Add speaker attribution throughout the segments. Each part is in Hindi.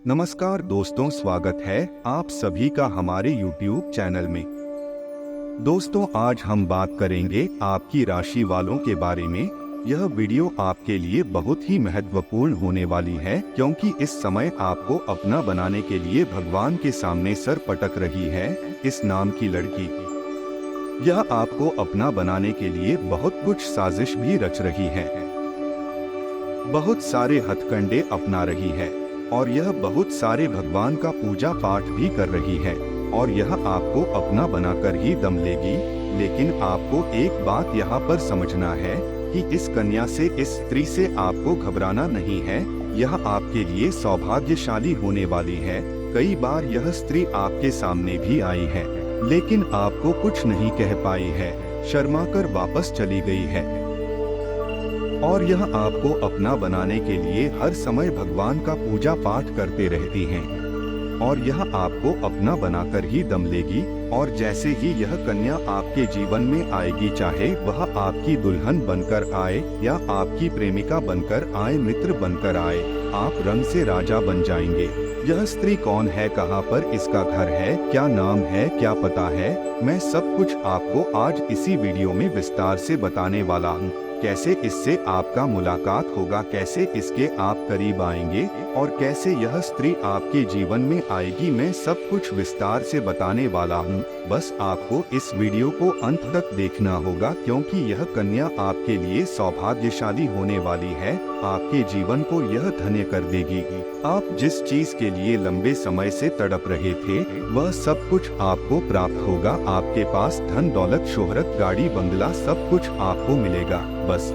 Speaker 1: नमस्कार दोस्तों, स्वागत है आप सभी का हमारे YouTube चैनल में। दोस्तों, आज हम बात करेंगे आपकी राशि वालों के बारे में। यह वीडियो आपके लिए बहुत ही महत्वपूर्ण होने वाली है, क्योंकि इस समय आपको अपना बनाने के लिए भगवान के सामने सर पटक रही है इस नाम की लड़की। यह आपको अपना बनाने के लिए बहुत कुछ साजिश भी रच रही है, बहुत सारे हथकंडे अपना रही है और यह बहुत सारे भगवान का पूजा पाठ भी कर रही है और यह आपको अपना बनाकर ही दम लेगी। लेकिन आपको एक बात यहाँ पर समझना है कि इस कन्या से, इस स्त्री से आपको घबराना नहीं है। यह आपके लिए सौभाग्यशाली होने वाली है। कई बार यह स्त्री आपके सामने भी आई है, लेकिन आपको कुछ नहीं कह पाई है, शर्मा कर वापस चली गई है। और यह आपको अपना बनाने के लिए हर समय भगवान का पूजा पाठ करते रहती हैं और यह आपको अपना बनाकर ही दम लेगी। और जैसे ही यह कन्या आपके जीवन में आएगी, चाहे वह आपकी दुल्हन बनकर आए या आपकी प्रेमिका बनकर आए, मित्र बनकर आए, आप रंग से राजा बन जाएंगे। यह स्त्री कौन है, कहाँ पर इसका घर है, क्या नाम है, क्या पता है, मैं सब कुछ आपको आज इसी वीडियो में विस्तार से बताने वाला हूँ। कैसे इससे आपका मुलाकात होगा, कैसे इसके आप करीब आएंगे और कैसे यह स्त्री आपके जीवन में आएगी, मैं सब कुछ विस्तार से बताने वाला हूँ। बस आपको इस वीडियो को अंत तक देखना होगा, क्योंकि यह कन्या आपके लिए सौभाग्यशाली होने वाली है। आपके जीवन को यह धन्य कर देगी। आप जिस चीज के लिए लंबे समय से तड़प रहे थे, वह सब कुछ आपको प्राप्त होगा। आपके पास धन दौलत, शोहरत, गाड़ी, बंगला, सब कुछ आपको मिलेगा। बस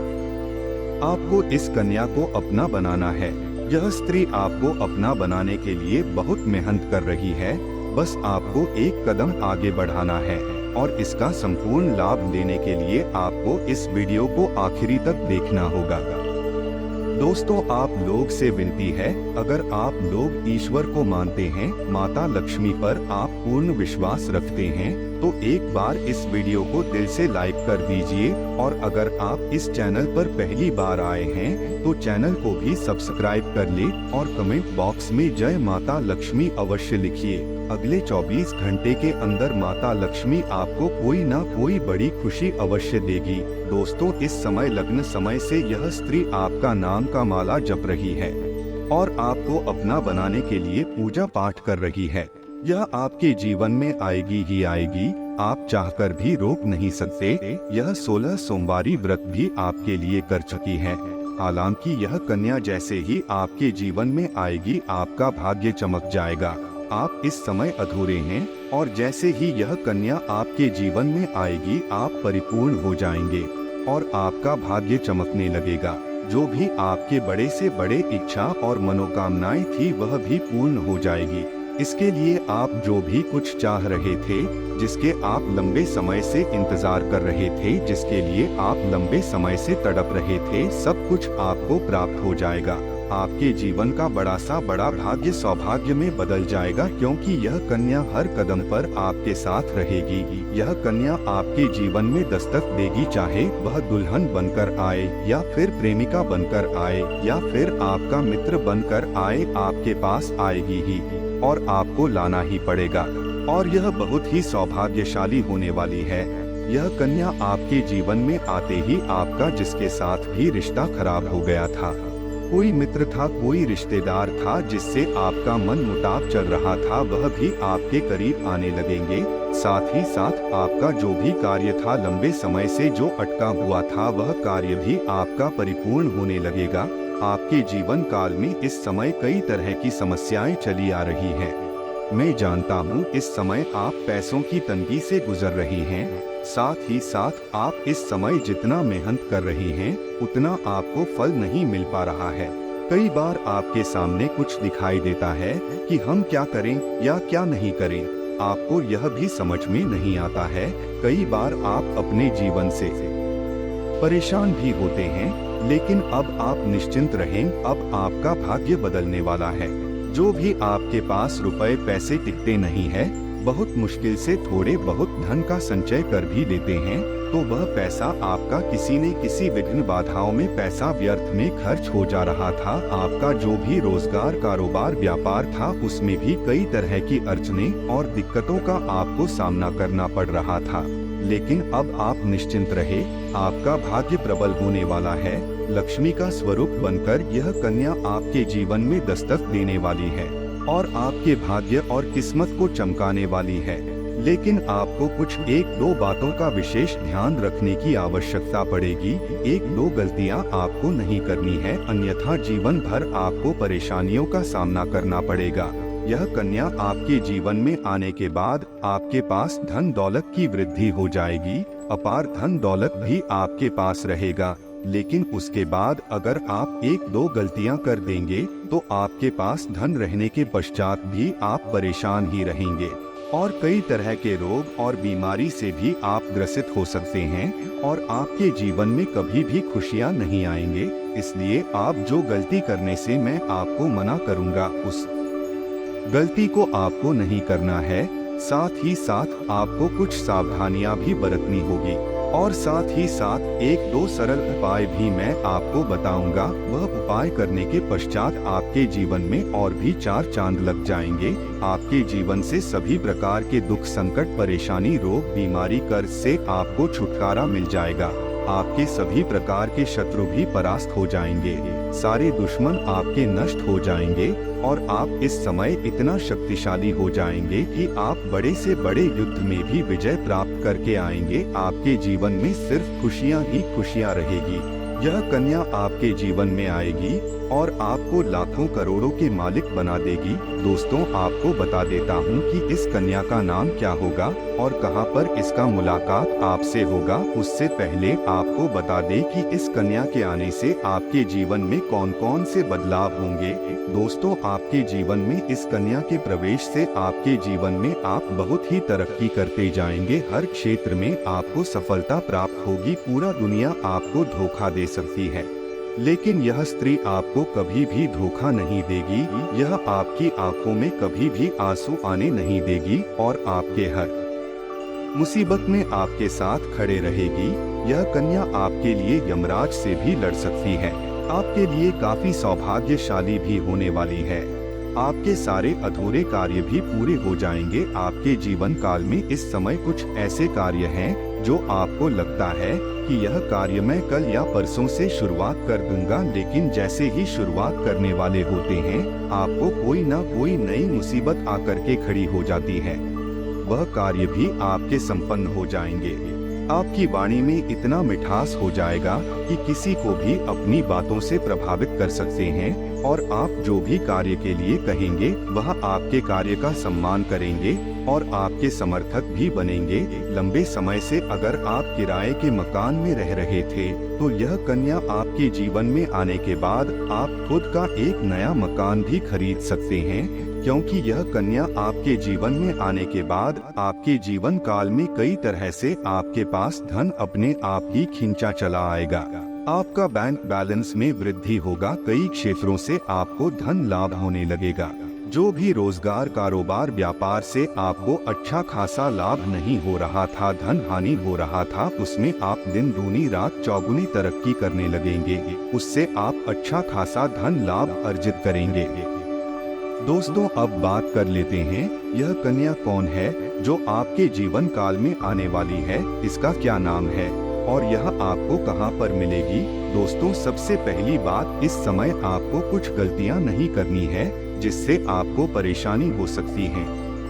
Speaker 1: आपको इस कन्या को अपना बनाना है। यह स्त्री आपको अपना बनाने के लिए बहुत मेहनत कर रही है। बस आपको एक कदम आगे बढ़ाना है और इसका संपूर्ण लाभ लेने के लिए आपको इस वीडियो को आखिरी तक देखना होगा। दोस्तों, आप लोग से विनती है, अगर आप लोग ईश्वर को मानते हैं, माता लक्ष्मी पर आप पूर्ण विश्वास रखते हैं, तो एक बार इस वीडियो को दिल से लाइक कर दीजिए। और अगर आप इस चैनल पर पहली बार आए हैं तो चैनल को भी सब्सक्राइब कर ले और कमेंट बॉक्स में जय माता लक्ष्मी अवश्य लिखिए। अगले 24 घंटे के अंदर माता लक्ष्मी आपको कोई ना कोई बड़ी खुशी अवश्य देगी। दोस्तों, इस समय लग्न समय से यह स्त्री आपका नाम का माला जप रही है और आपको अपना बनाने के लिए पूजा पाठ कर रही है। यह आपके जीवन में आएगी ही आएगी, आप चाहकर भी रोक नहीं सकते। यह 16 सोमवारी व्रत भी आपके लिए कर चुकी है। हालांकि यह कन्या जैसे ही आपके जीवन में आएगी, आपका भाग्य चमक जाएगा। आप इस समय अधूरे हैं और जैसे ही यह कन्या आपके जीवन में आएगी, आप परिपूर्ण हो जाएंगे और आपका भाग्य चमकने लगेगा। जो भी आपके बड़े से बड़े इच्छा और मनोकामनाएं थी, वह भी पूर्ण हो जाएगी। इसके लिए आप जो भी कुछ चाह रहे थे, जिसके आप लंबे समय से इंतजार कर रहे थे, जिसके लिए आप लंबे समय से तड़प रहे थे, सब कुछ आपको प्राप्त हो जाएगा। आपके जीवन का बड़ा सा बड़ा भाग्य सौभाग्य में बदल जाएगा, क्योंकि यह कन्या हर कदम पर आपके साथ रहेगी। यह कन्या आपके जीवन में दस्तक देगी, चाहे वह दुल्हन बनकर आए या फिर प्रेमिका बनकर आए या फिर आपका मित्र बनकर आए, आपके पास आएगी ही और आपको लाना ही पड़ेगा। और यह बहुत ही सौभाग्यशाली होने वाली है। यह कन्या आपके जीवन में आते ही आपका जिसके साथ भी रिश्ता खराब हो गया था, कोई मित्र था, कोई रिश्तेदार था जिससे आपका मन मुटाव चल रहा था, वह भी आपके करीब आने लगेंगे। साथ ही साथ आपका जो भी कार्य था, लंबे समय से जो अटका हुआ था, वह कार्य भी आपका परिपूर्ण होने लगेगा। आपके जीवन काल में इस समय कई तरह की समस्याएं चली आ रही हैं। मैं जानता हूँ इस समय आप पैसों की तंगी से गुजर रही हैं। साथ ही साथ आप इस समय जितना मेहनत कर रही हैं, उतना आपको फल नहीं मिल पा रहा है। कई बार आपके सामने कुछ दिखाई देता है कि हम क्या करें या क्या नहीं करें, आपको यह भी समझ में नहीं आता है। कई बार आप अपने जीवन से परेशान भी होते हैं, लेकिन अब आप निश्चिंत रहें, अब आपका भाग्य बदलने वाला है। जो भी आपके पास रुपए पैसे टिकते नहीं है, बहुत मुश्किल से थोड़े बहुत धन का संचय कर भी लेते हैं, तो वह पैसा आपका किसी न किसी विघ्न बाधाओं में पैसा व्यर्थ में खर्च हो जा रहा था। आपका जो भी रोजगार, कारोबार, व्यापार था उसमें भी कई तरह की अड़चने और दिक्कतों का आपको सामना करना पड़ रहा था। लेकिन अब आप निश्चिंत रहे, आपका भाग्य प्रबल होने वाला है। लक्ष्मी का स्वरूप बनकर यह कन्या आपके जीवन में दस्तक देने वाली है और आपके भाग्य और किस्मत को चमकाने वाली है। लेकिन आपको कुछ 1-2 बातों का विशेष ध्यान रखने की आवश्यकता पड़ेगी। 1-2 गलतियां आपको नहीं करनी है, अन्यथा जीवन भर आपको परेशानियों का सामना करना पड़ेगा। यह कन्या आपके जीवन में आने के बाद आपके पास धन दौलत की वृद्धि हो जाएगी। अपार धन दौलत भी आपके पास रहेगा। लेकिन उसके बाद अगर आप 1-2 गलतियां कर देंगे तो आपके पास धन रहने के पश्चात भी आप परेशान ही रहेंगे और कई तरह के रोग और बीमारी से भी आप ग्रसित हो सकते हैं और आपके जीवन में कभी भी खुशियां नहीं आएंगे। इसलिए आप जो गलती करने से मैं आपको मना करूंगा, उस गलती को आपको नहीं करना है। साथ ही साथ आपको कुछ सावधानियां भी बरतनी होगी और साथ ही साथ 1-2 सरल उपाय भी मैं आपको बताऊंगा। वह उपाय करने के पश्चात आपके जीवन में और भी 4 चांद लग जाएंगे। आपके जीवन से सभी प्रकार के दुख, संकट, परेशानी, रोग, बीमारी, कर्ज से आपको छुटकारा मिल जाएगा। आपके सभी प्रकार के शत्रु भी परास्त हो जाएंगे, सारे दुश्मन आपके नष्ट हो जाएंगे और आप इस समय इतना शक्तिशाली हो जाएंगे कि आप बड़े से बड़े युद्ध में भी विजय प्राप्त करके आएंगे। आपके जीवन में सिर्फ खुशियां ही खुशियां रहेगी। यह कन्या आपके जीवन में आएगी और आपको लाखों करोड़ों के मालिक बना देगी। दोस्तों, आपको बता देता हूँ कि इस कन्या का नाम क्या होगा और कहाँ पर इसका मुलाकात आपसे होगा। उससे पहले आपको बता दें कि इस कन्या के आने से आपके जीवन में कौन कौन से बदलाव होंगे। दोस्तों, आपके जीवन में इस कन्या के प्रवेश से आपके जीवन में आप बहुत ही तरक्की करते जाएंगे। हर क्षेत्र में आपको सफलता प्राप्त होगी। पूरा दुनिया आपको धोखा दे सकती है, लेकिन यह स्त्री आपको कभी भी धोखा नहीं देगी। यह आपकी आंखों में कभी भी आंसू आने नहीं देगी और आपके हर मुसीबत में आपके साथ खड़े रहेगी। यह कन्या आपके लिए यमराज से भी लड़ सकती है। आपके लिए काफी सौभाग्यशाली भी होने वाली है। आपके सारे अधूरे कार्य भी पूरे हो जाएंगे। आपके जीवन काल में इस समय कुछ ऐसे कार्य हैं जो आपको लगता है कि यह कार्य मैं कल या परसों से शुरुआत कर दूंगा, लेकिन जैसे ही शुरुआत करने वाले होते हैं आपको कोई न कोई नई मुसीबत आकर के खड़ी हो जाती है। वह कार्य भी आपके संपन्न हो जाएंगे। आपकी वाणी में इतना मिठास हो जाएगा कि किसी को भी अपनी बातों से प्रभावित कर सकते हैं और आप जो भी कार्य के लिए कहेंगे वह आपके कार्य का सम्मान करेंगे और आपके समर्थक भी बनेंगे। लंबे समय से अगर आप किराए के मकान में रह रहे थे तो यह कन्या आपके जीवन में आने के बाद आप खुद का एक नया मकान भी खरीद सकते हैं, क्योंकि यह कन्या आपके जीवन में आने के बाद आपके जीवन काल में कई तरह से आपके पास धन अपने आप ही खींचा चला आएगा। आपका बैंक बैलेंस में वृद्धि होगा। कई क्षेत्रों से आपको धन लाभ होने लगेगा। जो भी रोजगार, कारोबार, व्यापार से आपको अच्छा खासा लाभ नहीं हो रहा था, धन हानि हो रहा था, उसमें आप दिन दूनी रात चौगुनी तरक्की करने लगेंगे। उससे आप अच्छा खासा धन लाभ अर्जित करेंगे। दोस्तों, अब बात कर लेते हैं यह कन्या कौन है जो आपके जीवन काल में आने वाली है, इसका क्या नाम है और यह आपको कहां पर मिलेगी। दोस्तों, सबसे पहली बात, इस समय आपको कुछ गलतियां नहीं करनी है जिससे आपको परेशानी हो सकती है।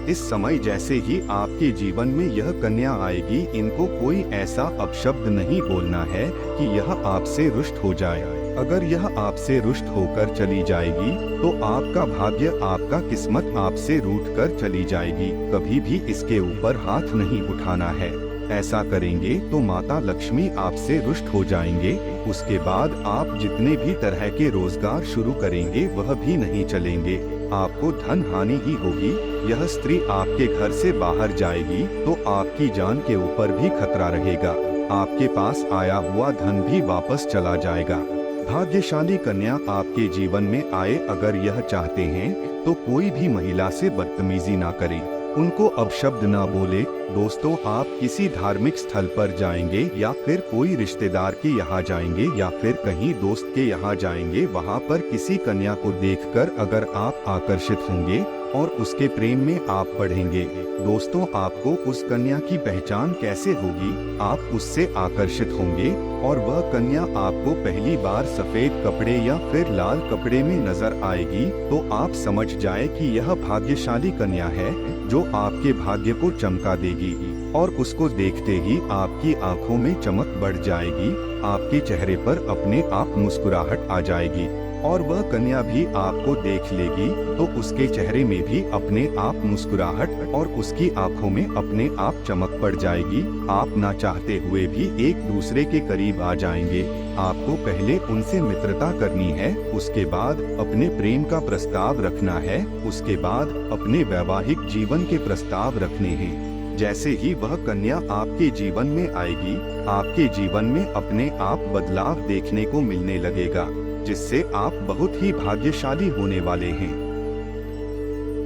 Speaker 1: इस समय जैसे ही आपके जीवन में यह कन्या आएगी, इनको कोई ऐसा अपशब्द नहीं बोलना है कि यह आपसे रुष्ट हो जाए। अगर यह आपसे रुष्ट होकर चली जाएगी तो आपका भाग्य, आपका किस्मत आपसे रूठ कर चली जाएगी। कभी भी इसके ऊपर हाथ नहीं उठाना है। ऐसा करेंगे तो माता लक्ष्मी आपसे रुष्ट हो जाएंगे। उसके बाद आप जितने भी तरह के रोजगार शुरू करेंगे वह भी नहीं चलेंगे। आपको धन हानि ही होगी। यह स्त्री आपके घर से बाहर जाएगी तो आपकी जान के ऊपर भी खतरा रहेगा। आपके पास आया हुआ धन भी वापस चला जाएगा। भाग्यशाली कन्या आपके जीवन में आए, अगर यह चाहते हैं तो कोई भी महिला से बदतमीजी ना करें। उनको अपशब्द ना बोले। दोस्तों, आप किसी धार्मिक स्थल पर जाएंगे या फिर कोई रिश्तेदार के यहाँ जाएंगे या फिर कहीं दोस्त के यहाँ जाएंगे, वहाँ पर किसी कन्या को देखकर अगर आप आकर्षित होंगे और उसके प्रेम में आप पड़ेंगे, दोस्तों आपको उस कन्या की पहचान कैसे होगी? आप उससे आकर्षित होंगे और वह कन्या आपको पहली बार सफेद कपड़े या फिर लाल कपड़े में नजर आएगी तो आप समझ जाए कि यह भाग्यशाली कन्या है जो आपके भाग्य को चमका देगी और उसको देखते ही आपकी आंखों में चमक बढ़ जाएगी, आपके चेहरे पर अपने आप मुस्कुराहट आ जाएगी और वह कन्या भी आपको देख लेगी तो उसके चेहरे में भी अपने आप मुस्कुराहट और उसकी आंखों में अपने आप चमक पड़ जाएगी। आप ना चाहते हुए भी एक दूसरे के करीब आ जाएंगे। आपको पहले उनसे मित्रता करनी है, उसके बाद अपने प्रेम का प्रस्ताव रखना है, उसके बाद अपने वैवाहिक जीवन के प्रस्ताव रखने हैं। जैसे ही वह कन्या आपके जीवन में आएगी, आपके जीवन में अपने आप बदलाव देखने को मिलने लगेगा, जिससे आप बहुत ही भाग्यशाली होने वाले हैं।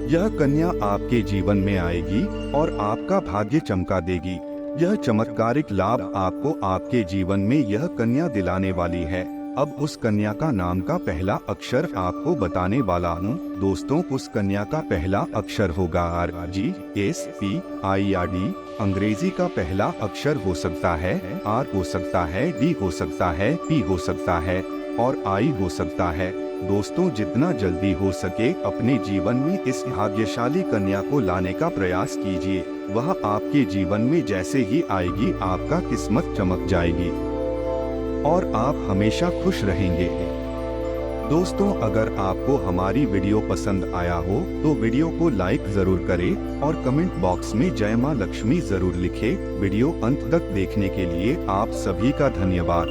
Speaker 1: यह कन्या आपके जीवन में आएगी और आपका भाग्य चमका देगी। यह चमत्कारिक लाभ आपको आपके जीवन में यह कन्या दिलाने वाली है। अब उस कन्या का नाम का पहला अक्षर आपको बताने वाला हूँ। दोस्तों, उस कन्या का पहला अक्षर होगा RGSPIRD। अंग्रेजी का पहला अक्षर हो सकता है R, हो सकता है D, हो सकता है P, हो सकता है और I हो सकता है। दोस्तों, जितना जल्दी हो सके अपने जीवन में इस भाग्यशाली कन्या को लाने का प्रयास कीजिए। वह आपके जीवन में जैसे ही आएगी आपका किस्मत चमक जाएगी और आप हमेशा खुश रहेंगे। दोस्तों, अगर आपको हमारी वीडियो पसंद आया हो तो वीडियो को लाइक जरूर करें और कमेंट बॉक्स में जय मां लक्ष्मी जरूर लिखें। वीडियो अंत तक देखने के लिए आप सभी का धन्यवाद।